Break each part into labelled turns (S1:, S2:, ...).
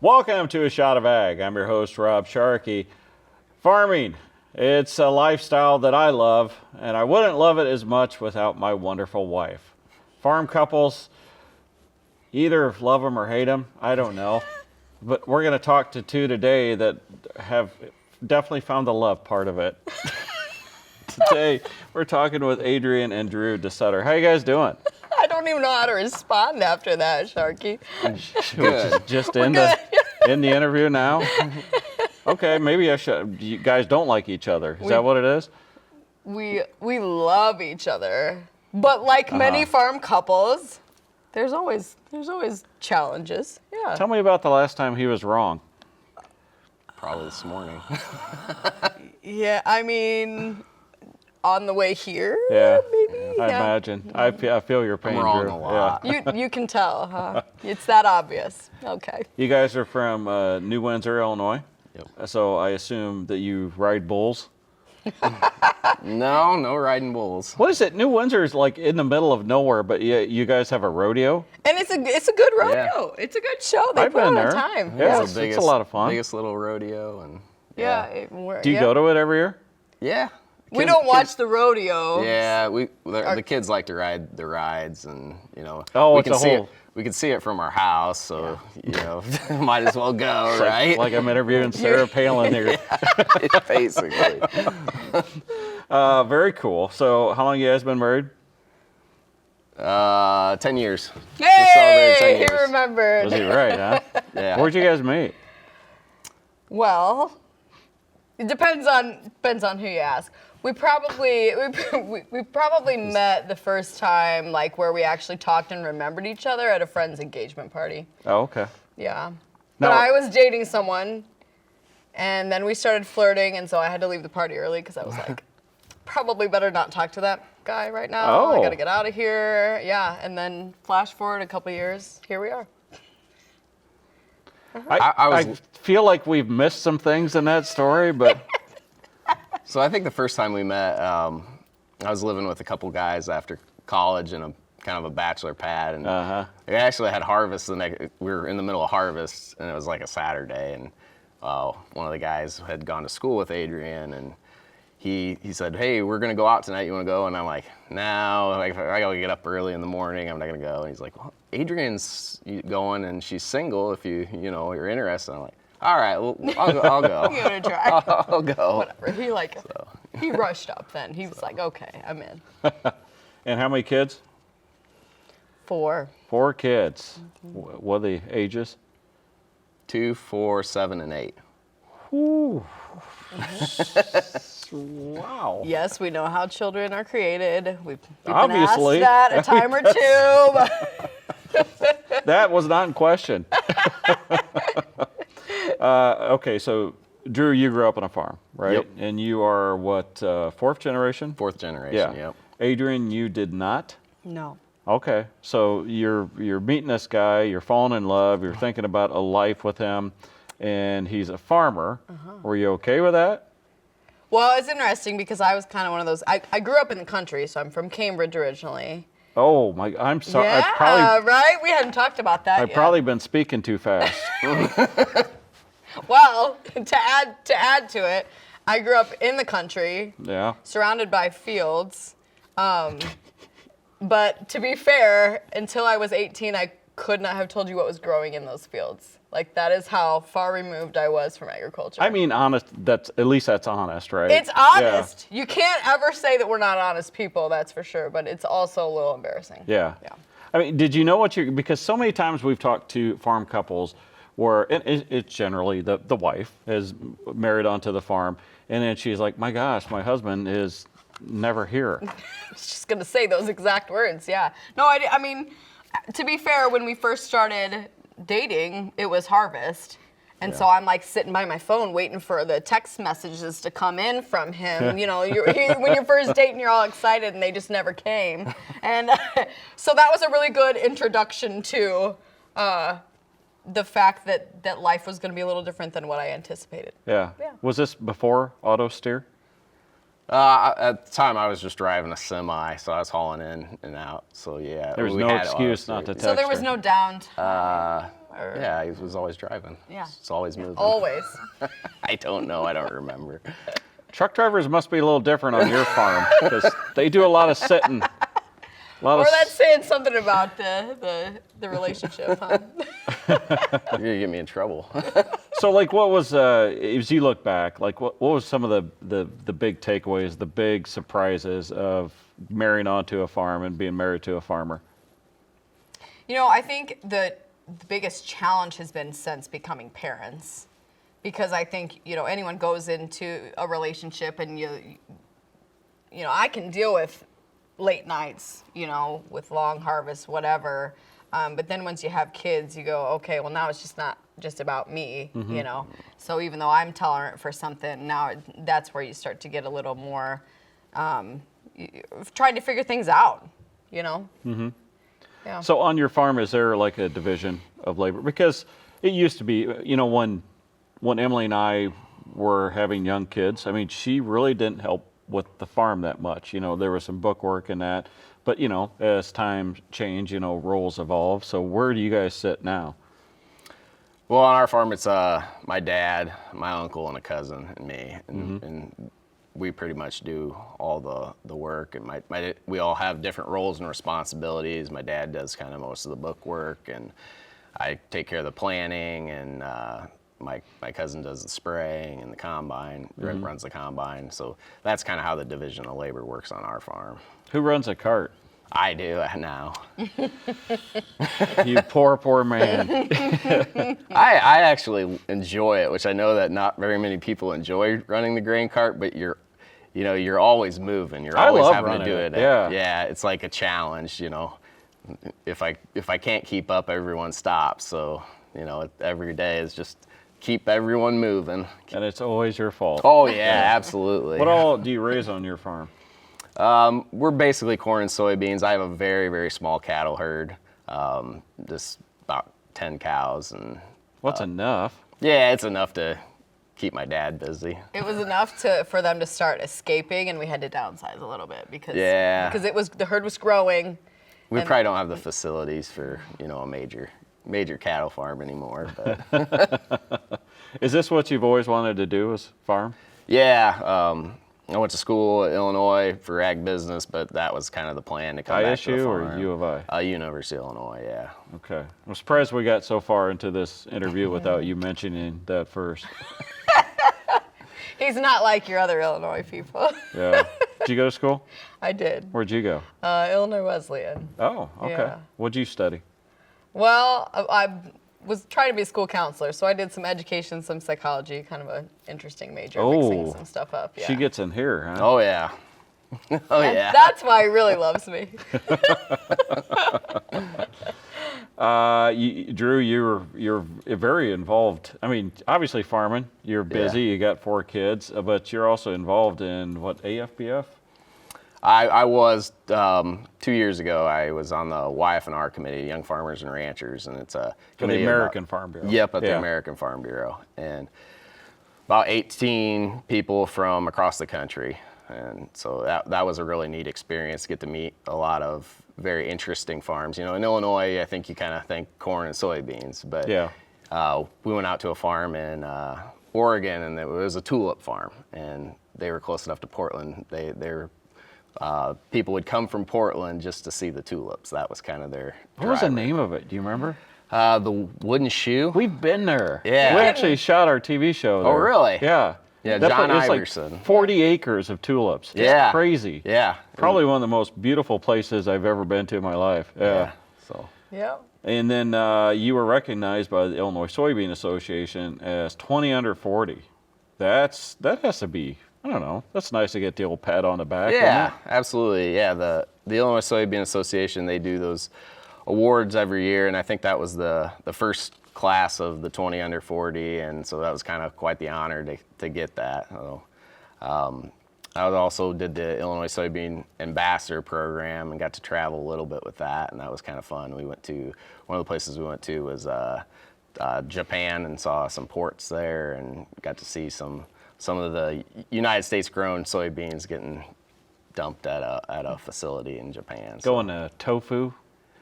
S1: Welcome to A Shot of Ag. I'm your host, Rob Sharkey. Farming, it's a lifestyle that I love, and I wouldn't love it as much without my wonderful wife. Farm couples, either love them or hate them, I don't know. But we're going to talk to two today that have definitely found the love part of it. Today, we're talking with Adrian and Drew DeSutter. How you guys doing?
S2: I don't even know how to respond after that, Sharky.
S1: Just in the interview now? Okay, maybe I should. You guys don't like each other. Is that what it is?
S2: We love each other, but like many farm couples, there's always challenges. Yeah.
S1: Tell me about the last time he was wrong.
S3: Probably this morning.
S2: Yeah, I mean, on the way here.
S1: Yeah,
S2: maybe.
S1: I
S2: Yeah.
S1: imagine. I feel your pain,
S3: I'm wrong
S1: Drew.
S3: a lot.
S1: Yeah.
S2: You can tell, huh? It's that obvious. Okay.
S1: You guys are from New Windsor, Illinois.
S3: Yep.
S1: So I assume that you ride bulls.
S3: No riding bulls.
S1: What is it? New Windsor is like in the middle of nowhere, but you guys have a rodeo?
S2: And it's a good rodeo. It's a good show. They
S1: I've
S2: put
S1: been
S2: on
S1: there.
S2: a time.
S1: Yeah,
S3: It's
S1: it's a lot of fun.
S3: Biggest little rodeo, and
S2: Yeah.
S1: Do you go to it every year?
S3: yeah.
S2: We don't watch the rodeo.
S3: Yeah, the kids like to ride the rides, and
S1: Oh,
S3: we
S1: it's
S3: can
S1: a
S3: see
S1: whole-
S3: it. We can see it from our house, so might as well go, right?
S1: Like I'm interviewing Sarah Palin here.
S3: Basically.
S1: Very cool. So how long you guys been married?
S3: 10 years.
S2: Hey,
S3: celebrated 10
S2: he
S3: years.
S2: remembered.
S1: Was he right, huh?
S3: Yeah.
S1: Where'd you guys meet?
S2: Well, it depends on who you ask. We probably met the first time like where we actually talked and remembered each other at a friend's engagement party.
S1: Oh, okay.
S2: Yeah.
S1: Now-
S2: But I was dating someone, and then we started flirting, and so I had to leave the party early because I was like, probably better not talk to that guy right now. I
S1: Oh.
S2: gotta get out of here. Yeah. And then flash forward a couple years, here we are.
S1: I feel like we've missed some things in that story, but
S3: So I think the first time we met, I was living with a couple guys after college in a kind of a bachelor pad, and we actually had harvest we were in the middle of harvest, and it was like a Saturday, and one of the guys had gone to school with Adrian, and he said, "Hey, we're gonna go out tonight. You wanna go?" And I'm like, "No, I gotta get up early in the morning. I'm not gonna go." And he's like, "Well, Adrian's going, and she's single. If you're interested." I'm like, "All right, well, I'll go.
S2: Give it a try.
S3: I'll go."
S2: Whatever. He rushed up then. He was like, okay, I'm in.
S1: and how many kids?
S2: 4.
S1: 4 kids. What are the ages?
S3: 2, 4, 7, and 8.
S1: Ooh. Wow.
S2: Yes, we know how children are created. We've been
S1: Obviously.
S2: asked that a time or two. But
S1: That was not in question. Okay, so Drew, you grew up on a farm, right?
S3: Yep.
S1: And you are what, 4th generation?
S3: 4th generation,
S1: Yeah.
S3: yep.
S1: Adrian, you did not?
S2: no.
S1: Okay, so you're meeting this guy, you're falling in love, you're thinking about a life with him, and he's a farmer. Were you okay with that?
S2: Well, it's interesting because I was kind of one of those. I grew up in the country, so I'm from Cambridge originally.
S1: Oh my, I'm sorry.
S2: Yeah, right? We hadn't talked about that
S1: I've
S2: yet.
S1: probably been speaking too fast.
S2: Well, to add to it, I grew up in the country,
S1: Yeah.
S2: surrounded by fields. But to be fair, until I was 18, I could not have told you what was growing in those fields. Like, that is how far removed I was from agriculture.
S1: I mean, honest. At least that's honest, right?
S2: It's honest. You can't ever say that we're not honest people, that's for sure. But it's also a little embarrassing.
S1: Yeah.
S2: Yeah.
S1: I mean, did you know because so many times we've talked to farm couples where it's generally the wife is married onto the farm, and then she's like, my gosh, my husband is never here.
S2: I was just going to say those exact words, yeah. No, I mean, to be fair, when we first started dating, it was harvest. And so I'm like sitting by my phone waiting for the text messages to come in from him. You know, when you're first dating, you're all excited and they just never came. And so that was a really good introduction to the fact that life was going to be a little different than what I anticipated.
S1: Yeah.
S2: Yeah.
S1: Was this before auto steer?
S3: At the time, I was just driving a semi, so I was hauling in and out. So yeah,
S1: There was
S3: we
S1: no
S3: had
S1: excuse
S3: auto
S1: not to
S3: steer.
S2: So there was no downtime. Or?
S3: Yeah, he was always driving.
S2: Yeah.
S3: It's always moving.
S2: Always.
S3: I don't know. I don't remember.
S1: Truck drivers must be a little different on your farm because they do a lot of sitting.
S2: Or that's saying something about the relationship, huh?
S3: You're gonna get me in trouble.
S1: So, like, what was as you look back, like, what was some of the big takeaways, the big surprises of marrying onto a farm and being married to a farmer?
S2: You know, I think the biggest challenge has been since becoming parents, because I think, you know, anyone goes into a relationship and you know, I can deal with late nights, you know, with long harvests, whatever. But then once you have kids, you go, okay, well, now it's just not just about me, you know. So even though I'm tolerant for something, now that's where you start to get a little more trying to figure things out, you know. Yeah.
S1: So on your farm, is there like a division of labor? Because it used to be, you know, when Emily and I were having young kids, I mean, she really didn't help with the farm that much. You know, there was some book work and that, but you know, as time changed, you know, roles evolve. So where do you guys sit now?
S3: Well, on our farm, it's my dad, my uncle, and a cousin, and me, and we pretty much do all the work. And we all have different roles and responsibilities. My dad does kind of most of the book work, and I take care of the planning, and my cousin does the spraying and the combine. Rick runs the combine. So that's kind of how the division of labor works on our farm.
S1: Who runs a cart?
S3: I do now.
S1: You poor man.
S3: I actually enjoy it, which I know that not very many people enjoy running the grain cart, but you're always moving. You're
S1: I
S3: always
S1: love
S3: having to
S1: running
S3: do
S1: it,
S3: it.
S1: yeah.
S3: Yeah, it's like a challenge, you know. If I can't keep up, everyone stops. So, you know, every day is just keep everyone moving.
S1: And it's always your fault.
S3: Oh yeah, absolutely.
S1: What all do you raise on your farm?
S3: We're basically corn and soybeans. I have a very, very small cattle herd, just about 10 cows. And
S1: What's enough?
S3: yeah, it's enough to keep my dad busy.
S2: It was enough for them to start escaping, and we had to downsize a little bit because the herd was growing.
S3: We probably don't have the facilities for, you know, a major cattle farm anymore. But
S1: Is this what you've always wanted to do, is farm?
S3: yeah, I went to school at Illinois for ag business, but that was kind of the plan to come back to the
S1: ISU
S3: farm.
S1: or U of I?
S3: University of Illinois, yeah.
S1: Okay. I'm surprised we got so far into this interview without you mentioning that first.
S2: He's not like your other Illinois people.
S1: Yeah. Did you go to school?
S2: I did.
S1: Where'd you go?
S2: Illinois Wesleyan.
S1: Oh, okay.
S2: Yeah.
S1: What'd you study?
S2: Well, I was trying to be a school counselor, so I did some education, some psychology, kind of an interesting major, mixing some stuff up. Yeah.
S1: She gets in here, huh?
S3: Oh, yeah. Oh, yeah.
S2: That's why he really loves me.
S1: Drew, you're very involved. I mean, obviously farming. You're busy.
S3: Yeah.
S1: You got 4 kids, but you're also involved in what, AFBF?
S3: I was 2 years ago. I was on the YF&R committee, Young Farmers and Ranchers, and it's a
S1: For the
S3: committee
S1: American Farm Bureau.
S3: Yep, at the
S1: Yeah.
S3: American Farm Bureau, and about 18 people from across the country, and so that was a really neat experience to get to meet a lot of very interesting farms. You know, in Illinois, I think you kind of think corn and soybeans, but
S1: Yeah.
S3: we went out to a farm in Oregon, and it was a tulip farm, and they were close enough to Portland. People would come from Portland just to see the tulips. That was kind of their
S1: What was the
S3: driver.
S1: name of it? Do you remember?
S3: The Wooden Shoe.
S1: We've been there.
S3: Yeah.
S1: We actually shot our TV show there.
S3: Oh, really?
S1: Yeah.
S3: Yeah,
S1: That
S3: John
S1: it's
S3: Iverson.
S1: Like 40 acres of tulips. It's
S3: Yeah.
S1: crazy.
S3: Yeah.
S1: Probably one of the most beautiful places I've ever been to in my life. Yeah.
S3: So.
S2: Yeah.
S1: And then you were recognized by the Illinois Soybean Association as 20 under 40. That has to be, I don't know, that's nice to get the old pat on the back.
S3: Yeah,
S1: isn't it?
S3: absolutely. Yeah, the Illinois Soybean Association, they do those awards every year, and I think that was the first class of the 20 under 40, and so that was kind of quite the honor to get that. So, I also did the Illinois Soybean Ambassador Program and got to travel a little bit with that, and that was kind of fun. One of the places we went to was Japan, and saw some ports there, and got to see some of the United States grown soybeans getting dumped at a facility in Japan. So.
S1: Going to tofu.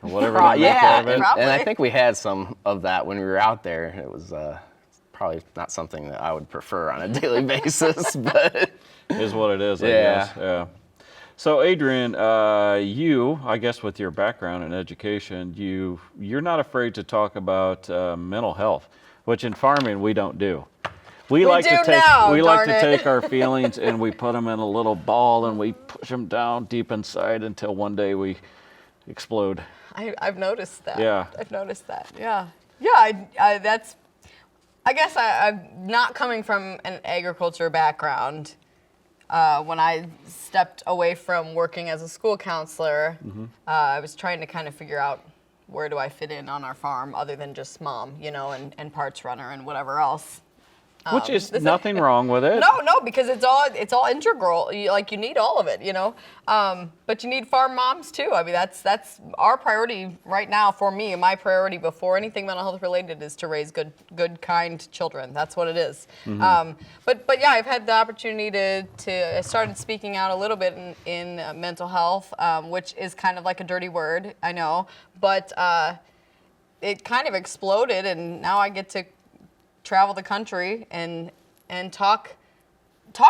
S1: or whatever they make
S3: Yeah,
S1: out of it.
S2: Probably.
S3: and I think we had some of that when we were out there. It was probably not something that I would prefer on a daily basis, but
S1: Is what it is, I
S3: Yeah.
S1: guess. Yeah. So, Adrian, you, I guess, with your background in education, you're not afraid to talk about mental health, which in farming we don't do. We like
S2: do
S1: to take
S2: now,
S1: we like
S2: darn
S1: to
S2: it.
S1: take our feelings and we put them in a little ball and we push them down deep inside until one day we explode.
S2: I've noticed that.
S1: Yeah.
S2: I've noticed that. Yeah. Yeah. I guess I'm not coming from an agriculture background. When I stepped away from working as a school counselor, I was trying to kind of figure out where do I fit in on our farm other than just mom, and parts runner and whatever else.
S1: Which is nothing wrong with it.
S2: No, because it's all integral. You need all of it, But you need farm moms too. I mean, that's our priority right now for me. My priority before anything mental health related is to raise good, kind children. That's what it is. But yeah, I've had the opportunity to I started speaking out a little bit in mental health, which is kind of like a dirty word, I know, but it kind of exploded, and now I get to travel the country and talk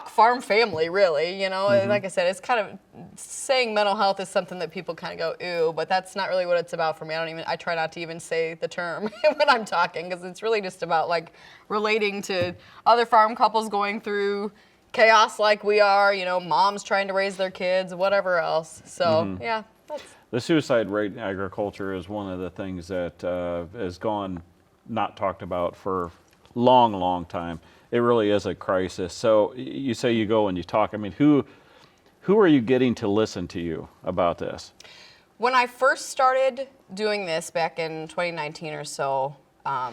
S2: farm family, really. Like I said, it's kind of saying mental health is something that people kind of go, ew, but that's not really what it's about for me. I try not to even say the term when I'm talking, because it's really just about like relating to other farm couples going through chaos like we are, moms trying to raise their kids, whatever else. So yeah, that's.
S1: The suicide rate in agriculture is one of the things that has gone not talked about for long time. It really is a crisis. So you say you go and you talk. I mean, who are you getting to listen to you about this?
S2: When I first started doing this back in 2019 or so, I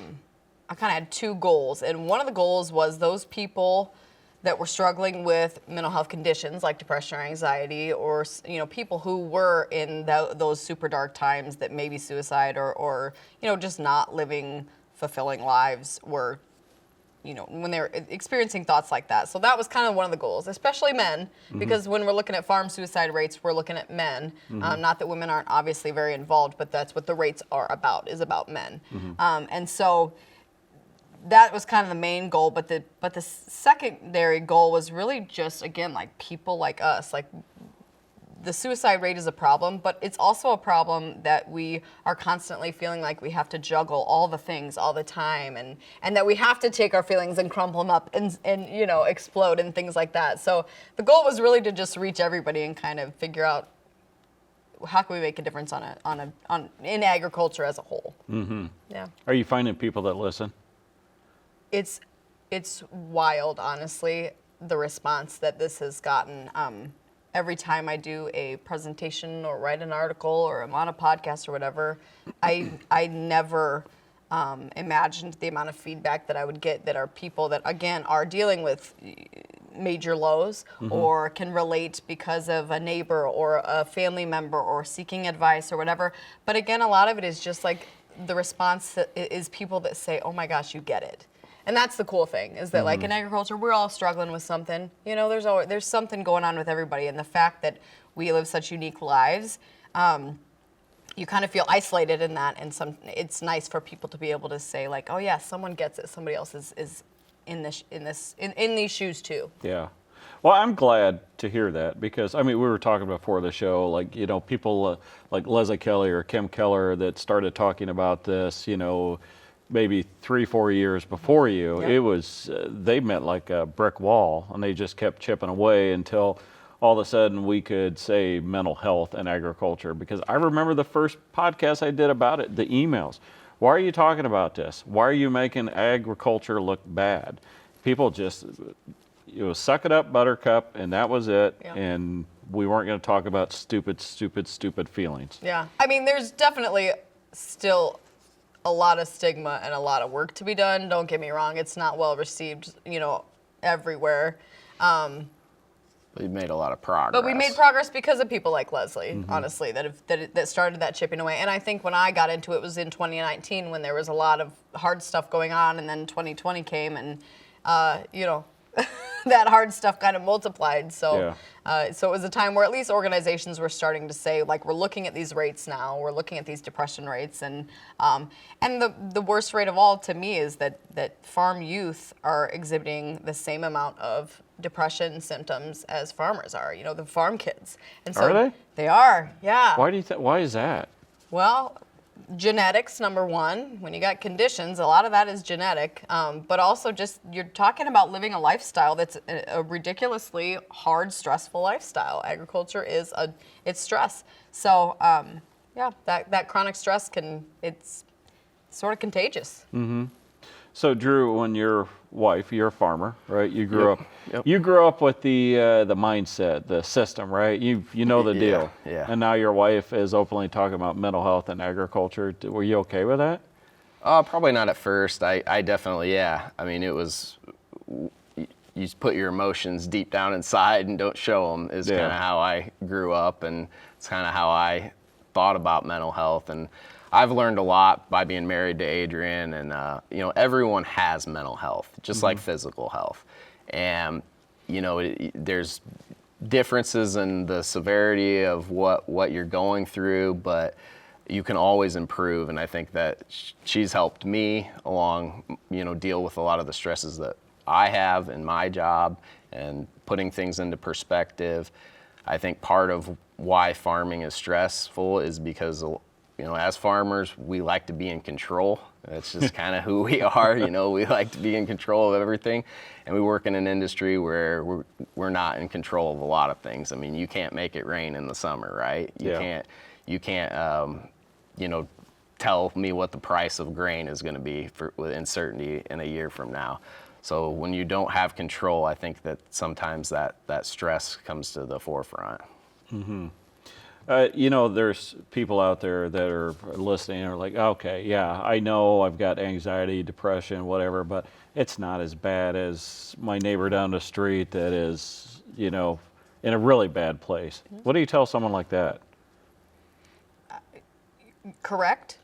S2: kind of had two goals. And one of the goals was those people that were struggling with mental health conditions like depression or anxiety, or people who were in those super dark times that maybe suicide or just not living fulfilling lives were, when they were experiencing thoughts like that. So that was kind of one of the goals, especially men, because when we're looking at farm suicide rates, we're looking at men. Not that women aren't obviously very involved, but that's what the rates are about, is about men. And so that was kind of the main goal, but the secondary goal was really just, again, like people like us, like the suicide rate is a problem, but it's also a problem that we are constantly feeling like we have to juggle all the things all the time, and that we have to take our feelings and crumple them up and explode and things like that. So the goal was really to just reach everybody and kind of figure out how can we make a difference in agriculture as a whole. Yeah.
S1: Are you finding people that listen?
S2: It's wild, honestly, the response that this has gotten. Every time I do a presentation or write an article or I'm on a podcast or whatever, I never imagined the amount of feedback that I would get that are people that, again, are dealing with major lows or can relate because of a neighbor or a family member or seeking advice or whatever. But again, a lot of it is just like the response is people that say, oh my gosh, you get it. And that's the cool thing, is that like in agriculture, we're all struggling with something. There's something going on with everybody. And the fact that we live such unique lives, you kind of feel isolated in that. And it's nice for people to be able to say like, oh yeah, someone gets it. Somebody else is in these shoes too.
S1: Yeah. Well, I'm glad to hear that, because, we were talking before the show, like, people like Leslie Kelly or Kim Keller that started talking about this, maybe 3-4 years before you.
S2: Yep.
S1: It was, they met like a brick wall, and they just kept chipping away until all of a sudden we could say mental health and agriculture. Because I remember the first podcast I did about it, the emails. Why are you talking about this? Why are you making agriculture look bad? People just, suck it up, buttercup, and that was it.
S2: Yeah.
S1: And we weren't going to talk about stupid feelings.
S2: Yeah. There's definitely still a lot of stigma and a lot of work to be done. Don't get me wrong, it's not well received, everywhere.
S3: we've made a lot of progress.
S2: But we made progress because of people like Leslie, honestly, that started that chipping away. And I think when I got into it was in 2019 when there was a lot of hard stuff going on, and then 2020 came, and that hard stuff kind of multiplied. So,
S1: Yeah.
S2: so it was a time where at least organizations were starting to say, like, we're looking at these rates now. We're looking at these depression rates, and the worst rate of all to me is that farm youth are exhibiting the same amount of depression symptoms as farmers are. You know, the farm kids. And so
S1: Are they?
S2: They are. Yeah.
S1: Why do you think? Why is that?
S2: Well, genetics, number one. When you got conditions, a lot of that is genetic, but also just you're talking about living a lifestyle that's a ridiculously hard, stressful lifestyle. Agriculture is it's stress. So yeah, that chronic stress it's sort of contagious.
S1: So Drew, when your wife, you're a farmer, right? You grew up.
S3: Yep.
S1: You grew up with the mindset, the system, right? You know the deal.
S3: Yeah.
S1: And now your wife is openly talking about mental health and agriculture. Were you okay with that?
S3: Probably not at first. I definitely, yeah. I mean, it was, you just put your emotions deep down inside and don't show them is kind of how I grew up, and it's kind of how I thought about mental health. And I've learned a lot by being married to Adrian, and you know, everyone has mental health, just like physical health. And you know, there's differences in the severity of what you're going through, but you can always improve. And I think that she's helped me along, you know, deal with a lot of the stresses that I have in my job and putting things into perspective. I think part of why farming is stressful is because, you know, as farmers, we like to be in control. That's just kind of who we are. You know, we like to be in control of everything. And we work in an industry where we're not in control of a lot of things. I mean, you can't make it rain in the summer, right? You can't, you know, tell me what the price of grain is going to be with uncertainty in a year from now. So when you don't have control, I think that sometimes that stress comes to the forefront.
S1: You know, there's people out there that are listening and are like, okay, yeah, I know I've got anxiety, depression, whatever, but it's not as bad as my neighbor down the street that is, you know, in a really bad place. What do you tell someone like that?
S2: Correct.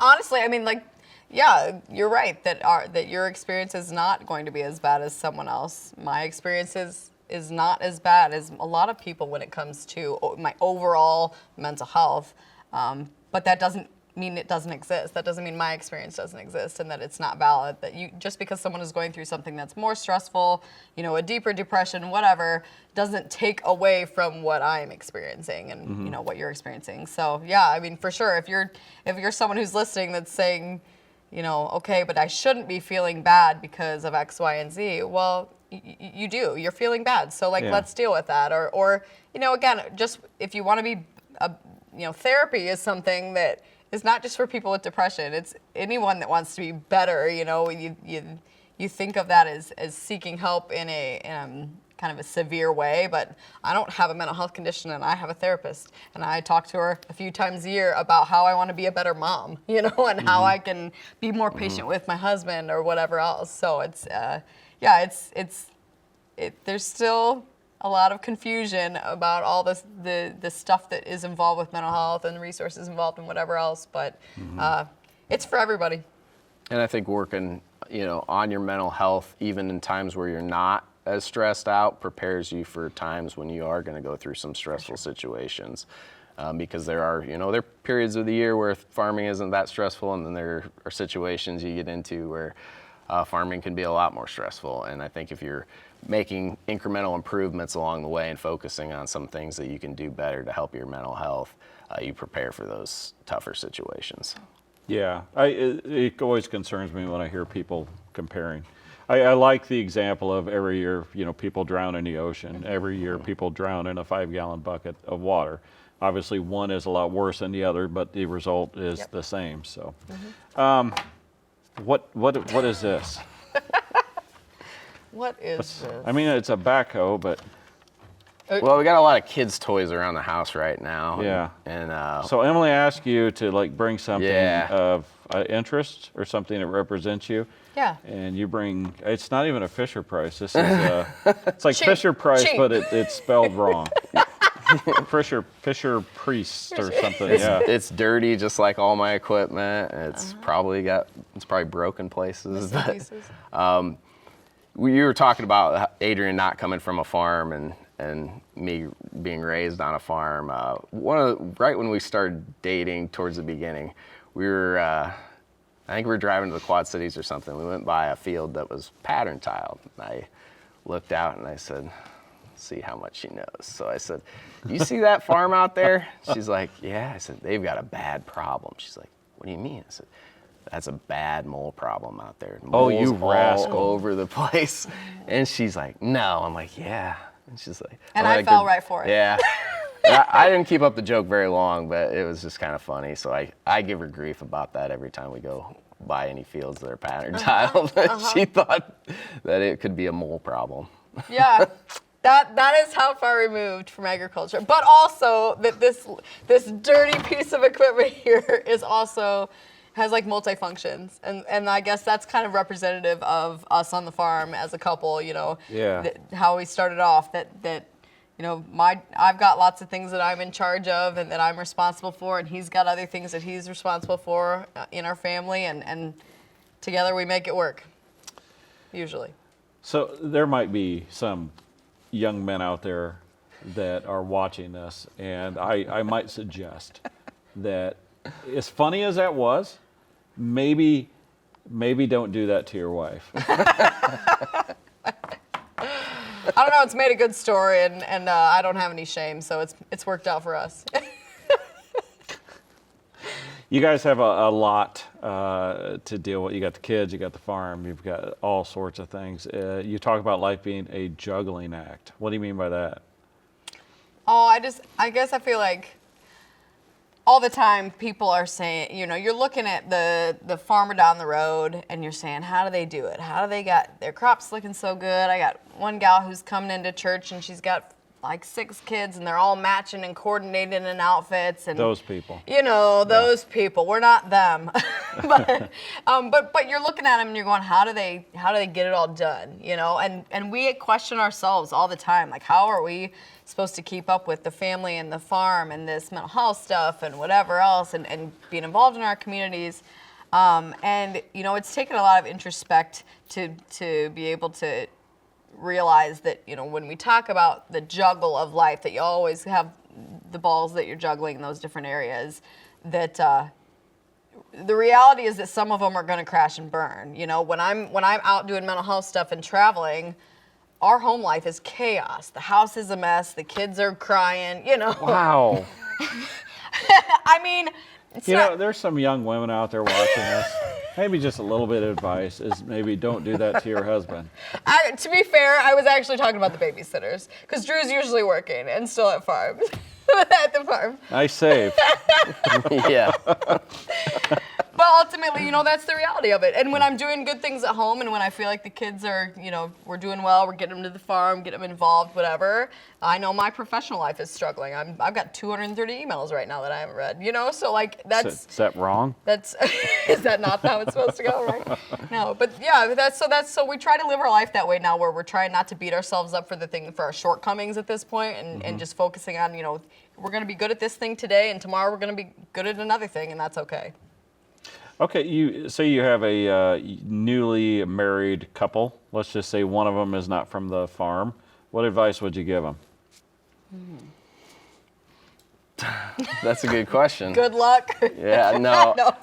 S2: Honestly, I mean, like, yeah, you're right that your experience is not going to be as bad as someone else. My experience is not as bad as a lot of people when it comes to my overall mental health. But that doesn't mean it doesn't exist. That doesn't mean my experience doesn't exist and that it's not valid. That just because someone is going through something that's more stressful, you know, a deeper depression, whatever, doesn't take away from what I'm experiencing and you know what you're experiencing. So yeah, I mean, for sure, if you're someone who's listening that's saying, you know, okay, but I shouldn't be feeling bad because of X, Y, and Z. Well, you do. You're feeling bad. So like, let's deal with that. Or you know, again, just if you want to be, you know, therapy is something that is not just for people with depression. It's anyone that wants to be better. You know, you think of that as seeking help in a kind of a severe way, but I don't have a mental health condition and I have a therapist and I talk to her a few times a year about how I want to be a better mom, you know, and how I can be more patient with my husband or whatever else. So it's, yeah, there's still a lot of confusion about all this, the stuff that is involved with mental health and the resources involved and whatever else, but it's for everybody.
S3: And I think working, you know, on your mental health, even in times where you're not as stressed out, prepares you for times when you are going to go through some stressful situations. Because there are periods of the year where farming isn't that stressful, and then there are situations you get into where farming can be a lot more stressful. And I think if you're making incremental improvements along the way and focusing on some things that you can do better to help your mental health, you prepare for those tougher situations.
S1: Yeah, it always concerns me when I hear people comparing. I like the example of every year, you know, people drown in the ocean. Every year people drown in a 5-gallon bucket of water. Obviously one is a lot worse than the other, but the result is the same. So, what is this?
S2: What is this?
S1: I mean, it's a backhoe, but
S3: Well, we got a lot of kids' toys around the house right now.
S1: yeah.
S3: And
S1: So Emily asked you to like bring something
S3: Yeah.
S1: of interest or something that represents you.
S2: Yeah.
S1: And you bring, it's not even a Fisher Price. This is, it's like
S2: Cheap.
S1: Fisher Price,
S2: Cheap.
S1: but it's spelled wrong. Fisher Priest or something, yeah.
S3: it's dirty, just like all my equipment. It's probably broken places. But,
S2: Pieces.
S3: you were talking about Adrian not coming from a farm and me being raised on a farm. Right when we started dating towards the beginning, we were, I think we were driving to the Quad Cities or something. We went by a field that was pattern tiled. I looked out and I said, see how much she knows. So I said, you see that farm out there? She's like, yeah. I said, they've got a bad problem. She's like, what do you mean? I said, that's a bad mole problem out there. Moles
S1: you rascal.
S3: all over the place. And she's like, no. I'm like, yeah. And she's like,
S2: And
S3: I'm
S2: I
S3: like,
S2: fell right for it.
S3: Yeah. I didn't keep up the joke very long, but it was just kind of funny. So I give her grief about that every time we go by any fields that are pattern tiled. She thought that it could be a mole problem.
S2: Yeah. That is how far removed from agriculture. But also that this dirty piece of equipment here is also has like multi-functions. And I guess that's kind of representative of us on the farm as a couple, you know.
S1: Yeah.
S2: How we started off that you know, I've got lots of things that I'm in charge of and that I'm responsible for, and he's got other things that he's responsible for in our family, and together we make it work. Usually.
S1: So there might be some young men out there that are watching this, and I might suggest that, as funny as that was, maybe don't do that to your wife.
S2: I don't know. It's made a good story, and I don't have any shame, so it's worked out for us.
S1: You guys have a lot to deal with. You got the kids, you got the farm, you've got all sorts of things. You talk about life being a juggling act. What do you mean by that?
S2: Oh, I guess I feel like all the time people are saying, you know, you're looking at the farmer down the road and you're saying, how do they do it? How do they got their crops looking so good? I got one gal who's coming into church and she's got like 6 kids and they're all matching and coordinating in outfits, and
S1: Those people.
S2: you know, those people. We're not them. but you're looking at them and you're going, how do they get it all done? You know, and we question ourselves all the time, like, how are we supposed to keep up with the family and the farm and this mental health stuff and whatever else, and being involved in our communities. And you know, it's taken a lot of introspect to be able to realize that, you know, when we talk about the juggle of life, that you always have the balls that you're juggling in those different areas, that the reality is that some of them are going to crash and burn. You know, when I'm out doing mental health stuff and traveling, our home life is chaos. The house is a mess. The kids are crying, you know.
S1: Wow.
S2: I mean,
S1: You know, there's some young women out there watching this. Maybe just a little bit of advice is maybe don't do that to your husband.
S2: To be fair, I was actually talking about the babysitters, because Drew's usually working and still at farms. At the farm.
S1: Nice save.
S3: Yeah.
S2: But ultimately, you know, that's the reality of it. And when I'm doing good things at home and when I feel like the kids are, you know, we're doing well, we're getting them to the farm, getting them involved, whatever, I know my professional life is struggling. I've got 230 emails right now that I haven't read, you know? So, like,
S1: Is that wrong?
S2: Is that not how it's supposed to go, right? No, but yeah, so we try to live our life that way now, where we're trying not to beat ourselves up for our shortcomings at this point, and just focusing on, you know, we're going to be good at this thing today, and tomorrow we're going to be good at another thing, and that's okay.
S1: Okay, you say you have a newly married couple. Let's just say one of them is not from the farm. What advice would you give them?
S3: That's a good question.
S2: Good luck.
S3: Yeah, no.
S2: No.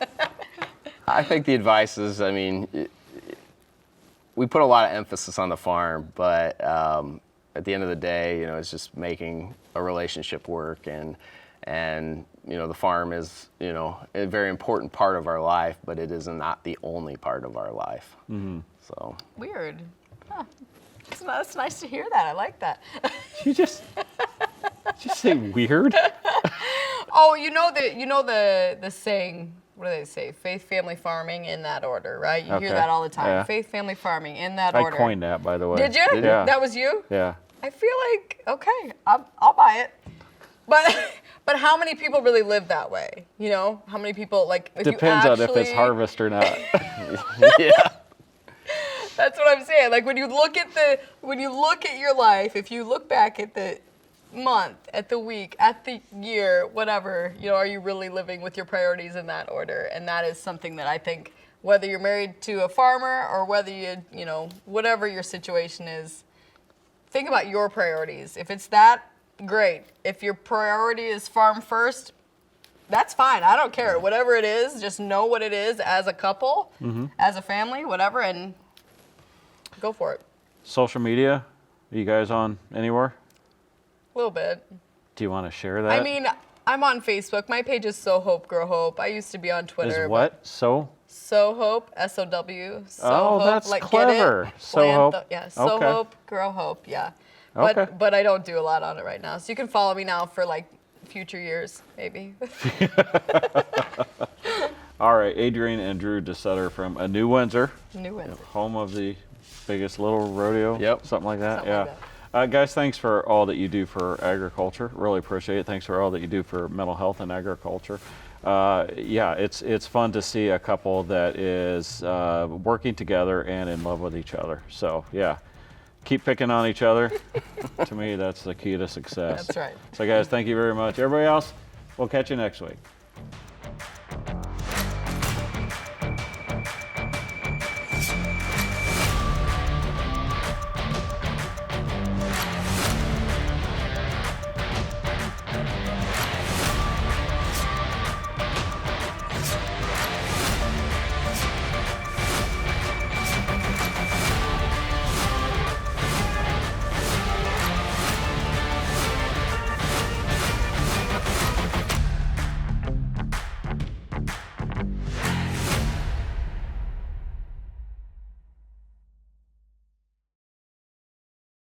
S3: I think the advice is, I mean, we put a lot of emphasis on the farm, but at the end of the day, you know, it's just making a relationship work, and you know, the farm is, you know, a very important part of our life, but it is not the only part of our life. Mm-hmm. So
S2: Weird. Huh. It's nice to hear that. I like that.
S1: You just say weird?
S2: Oh, you know the saying, what do they say? Faith, family, farming, in that order, right? You hear
S1: Okay.
S2: that all the time.
S1: Yeah.
S2: Faith, family, farming, in that
S1: I
S2: order.
S1: coined that, by the way.
S2: Did you?
S1: Yeah.
S2: That was you?
S1: Yeah.
S2: I feel like, okay, I'll buy it. But how many people really live that way? You know, how many people, like, if
S1: Depends
S2: you
S1: on if it's
S2: actually-
S1: harvest or not.
S3: yeah.
S2: That's what I'm saying. Like, when you look at your life, if you look back at the month, at the week, at the year, whatever, you know, are you really living with your priorities in that order? And that is something that I think whether you're married to a farmer or whether you know, whatever your situation is, think about your priorities. If it's that, great. If your priority is farm first, that's fine. I don't care. Whatever it is, just know what it is as a couple, as a family, whatever, and go for it.
S1: Social media, are you guys on anywhere?
S2: A little bit.
S1: Do you want to share that?
S2: I mean, I'm on Facebook. My page is So Hope Grow Hope. I used to be on Twitter.
S1: Is what? So
S2: Hope, S-O-W. So
S1: Oh,
S2: Hope,
S1: that's
S2: like,
S1: clever.
S2: Get it?
S1: So Hope.
S2: Yeah, So
S1: Okay.
S2: Hope, Grow Hope, yeah.
S1: Okay.
S2: But I don't do a lot on it right now. So you can follow me now for like future years, maybe.
S1: all right, Adrian and Drew DeSutter from New Windsor,
S2: New Windsor.
S1: home of the biggest little rodeo.
S3: Yep.
S1: Something like that.
S2: Something
S1: yeah.
S2: like
S1: Guys, thanks for all that you do for agriculture. Really appreciate it. Thanks for all that you do for mental health and agriculture. Yeah, it's fun to see a couple that is working together and in love with each other. So yeah, keep picking on each other. To me, that's the key to success.
S2: That's right.
S1: So guys, thank you very much. Everybody else, we'll catch you next week.